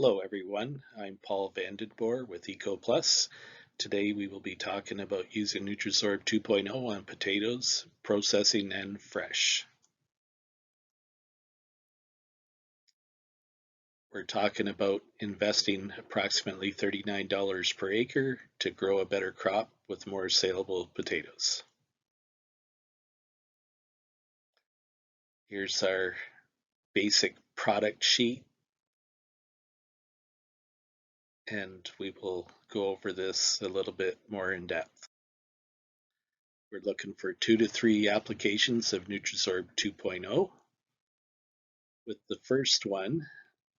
Hello everyone, I'm Paul Vandenboer with EcoPlus. Today we will be talking about using Nutrisorb 2.0 on potatoes, processing and fresh. We're talking about investing approximately $39 per acre to grow a better crop with more saleable potatoes. Here's our basic product sheet, and we will go over this a little bit more in depth. We're looking for 2 to 3 applications of Nutrisorb 2.0. With the first one,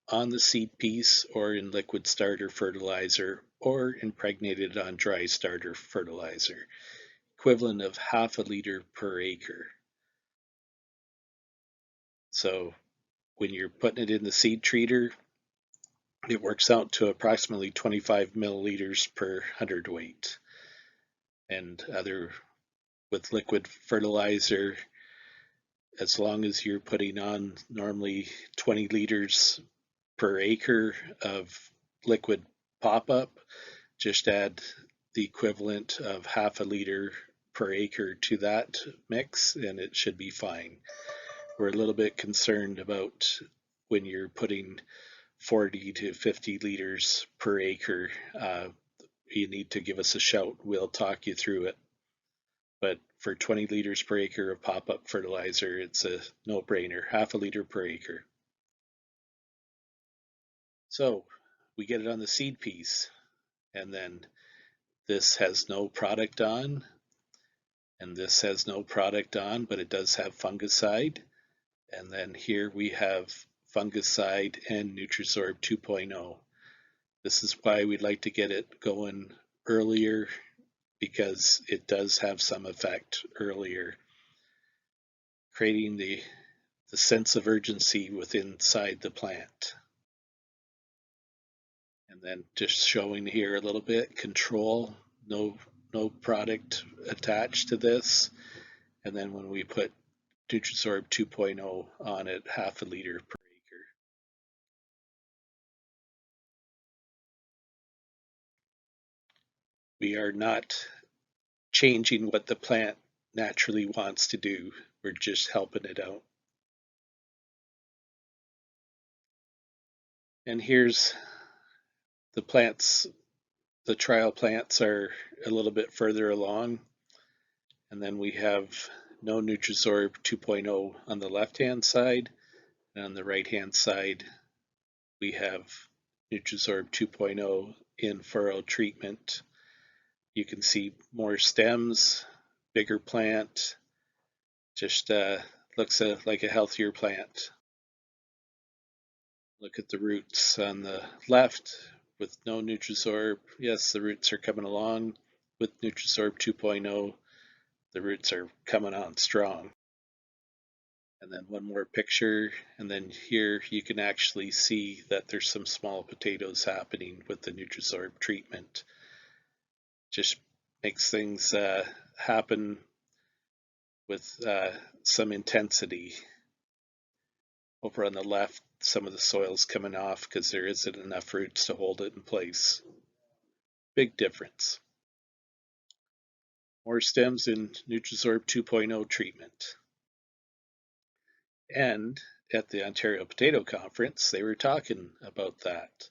on the seed piece or in liquid starter fertilizer or impregnated on dry starter fertilizer, equivalent of half a liter per acre. So when you're putting it in the seed treater, it works out to approximately 25 milliliters per hundredweight. And with liquid fertilizer, as long as you're putting on normally 20 liters per acre of liquid pop-up, just add the equivalent of half a liter per acre to that mix and it should be fine. We're a little bit concerned about when you're putting 40 to 50 liters per acre. You need to give us a shout. We'll talk you through it. But for 20 liters per acre of pop-up fertilizer, it's a no-brainer, half a liter per acre. So we get it on the seed piece, and then this has no product on, and this has no product on, but it does have fungicide. And then here we have fungicide and Nutrisorb 2.0. This is why we'd like to get it going earlier, because it does have some effect earlier, creating the sense of urgency within inside the plant. And then just showing here a little bit, control, no product attached to this. And then when we put Nutrisorb 2.0 on it, half a liter per acre. We are not changing what the plant naturally wants to do. We're just helping it out. And here's the plants. The trial plants are a little bit further along. And then we have no Nutrisorb 2.0 on the left-hand side. And on the right-hand side, we have Nutrisorb 2.0 in furrow treatment. You can see more stems, bigger plant, just looks like a healthier plant. Look at the roots on the left with no Nutrisorb. Yes, the roots are coming along. With Nutrisorb 2.0, the roots are coming on strong. And then one more picture, and then here you can actually see that there's some small potatoes happening with the Nutrisorb treatment. Just makes things happen with some intensity. Over on the left, some of the soil's coming off because there isn't enough roots to hold it in place. Big difference. More stems in Nutrisorb 2.0 treatment. And at the Ontario Potato Conference, they were talking about that.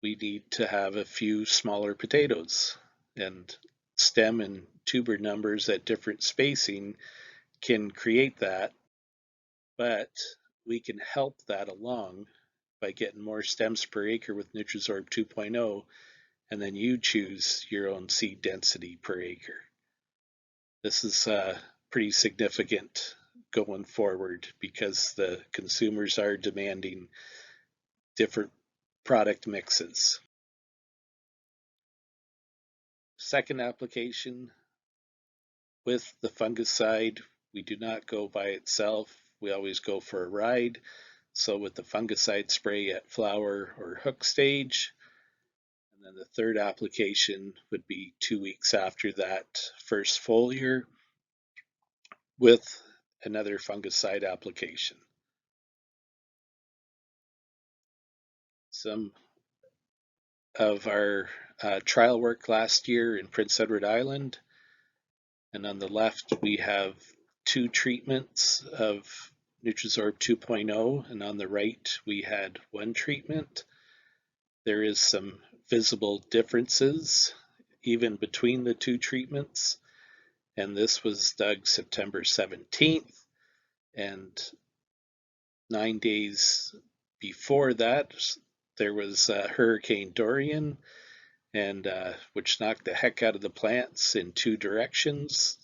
We need to have a few smaller potatoes, and stem and tuber numbers at different spacing can create that, but we can help that along by getting more stems per acre with Nutrisorb 2.0, and then you choose your own seed density per acre. This is pretty significant going forward because the consumers are demanding different product mixes. Second application, with the fungicide, we do not go by itself. We always go for a ride. So with the fungicide spray at flower or hook stage, and then the third application would be 2 weeks after that first foliar with another fungicide application. some of our trial work last year in Prince Edward Island. And on the left, we have 2 treatments of Nutrisorb 2.0, and on the right, we had 1 treatment. There is some visible differences even between the 2 treatments, and this was dug September 17th, and 9 days before that, there was Hurricane Dorian, and which knocked the heck out of the plants in 2 directions.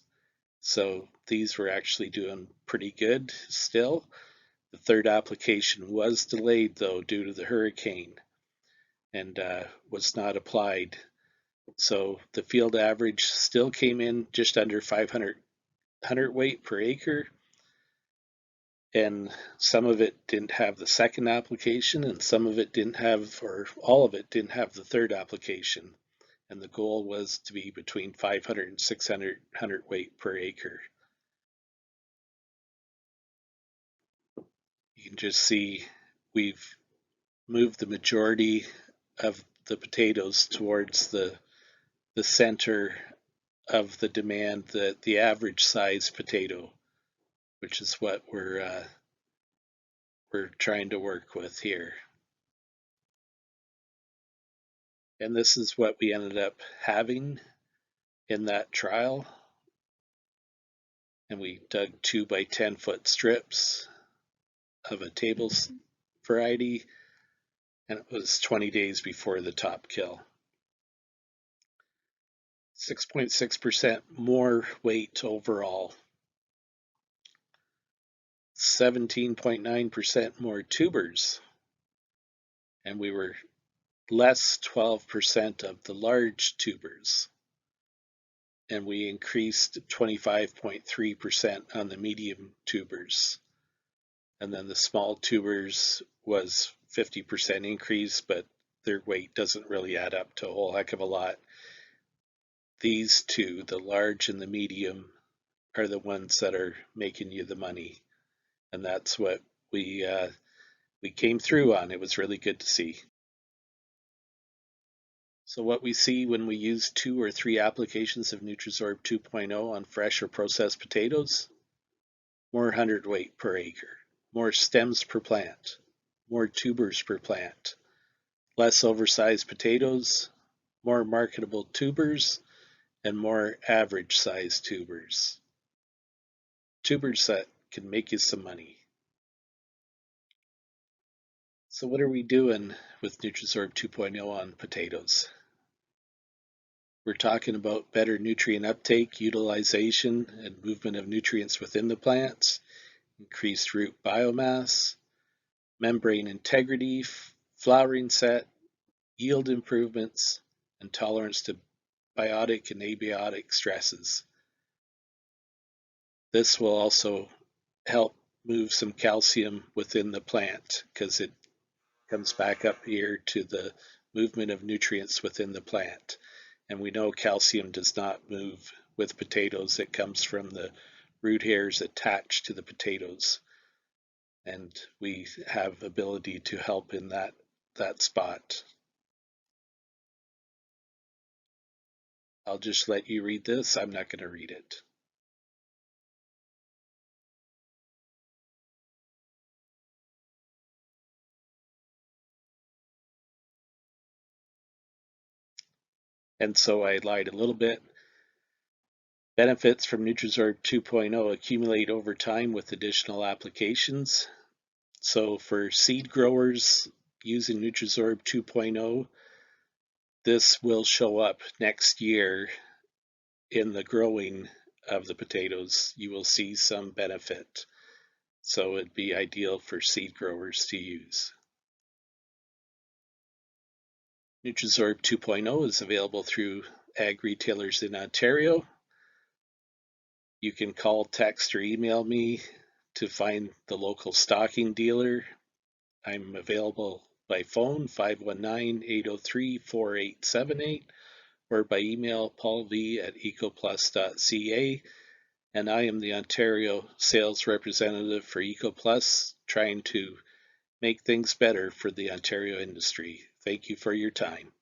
So these were actually doing pretty good still. The 3rd application was delayed though due to the hurricane and was not applied. So the field average still came in just under 500 weight per acre, and some of it didn't have the 2nd application, and some of it didn't have, or all of it didn't have the 3rd application. And the goal was to be between 500 and 600 weight per acre. You can just see we've moved the majority of the potatoes towards the center of the demand, the average size potato, which is what we're trying to work with here. And this is what we ended up having in that trial. And we dug 2 by 10 foot strips of a table variety, and it was 20 days before the top kill. 6.6% more weight overall, 17.9% more tubers, and we were less 12% of the large tubers, and we increased 25.3% on the medium tubers, and then the small tubers was 50% increase, but their weight doesn't really add up to a whole heck of a lot. These 2, the large and the medium, are the ones that are making you the money, and that's what we came through on. It was really good to see. So what we see when we use 2 or 3 applications of Nutrisorb 2.0 on fresh or processed potatoes: more hundredweight per acre, more stems per plant, more tubers per plant, less oversized potatoes, more marketable tubers, and more average sized tubers. Tubers that can make you some money. So what are we doing with Nutrisorb 2.0 on potatoes? We're talking about better nutrient uptake, utilization, and movement of nutrients within the plants, increased root biomass, membrane integrity, flowering set, yield improvements, and tolerance to biotic and abiotic stresses. This will also help move some calcium within the plant because it comes back up here to the movement of nutrients within the plant. And we know calcium does not move with potatoes. It comes from the root hairs attached to the potatoes. And we have ability to help in that spot. I'll just let you read this. I'm not going to read it. And so I lied a little bit. Benefits from Nutrisorb 2.0 accumulate over time with additional applications. So for seed growers using Nutrisorb 2.0, this will show up next year in the growing of the potatoes. You will see some benefit. So it'd be ideal for seed growers to use. Nutrisorb 2.0 is available through ag retailers in Ontario. You can call, text, or email me to find the local stocking dealer. I'm available by phone, 519-803-4878, or by email, paulv@ecoplus.ca. And I am the Ontario sales representative for EcoPlus, trying to make things better for the Ontario industry. Thank you for your time.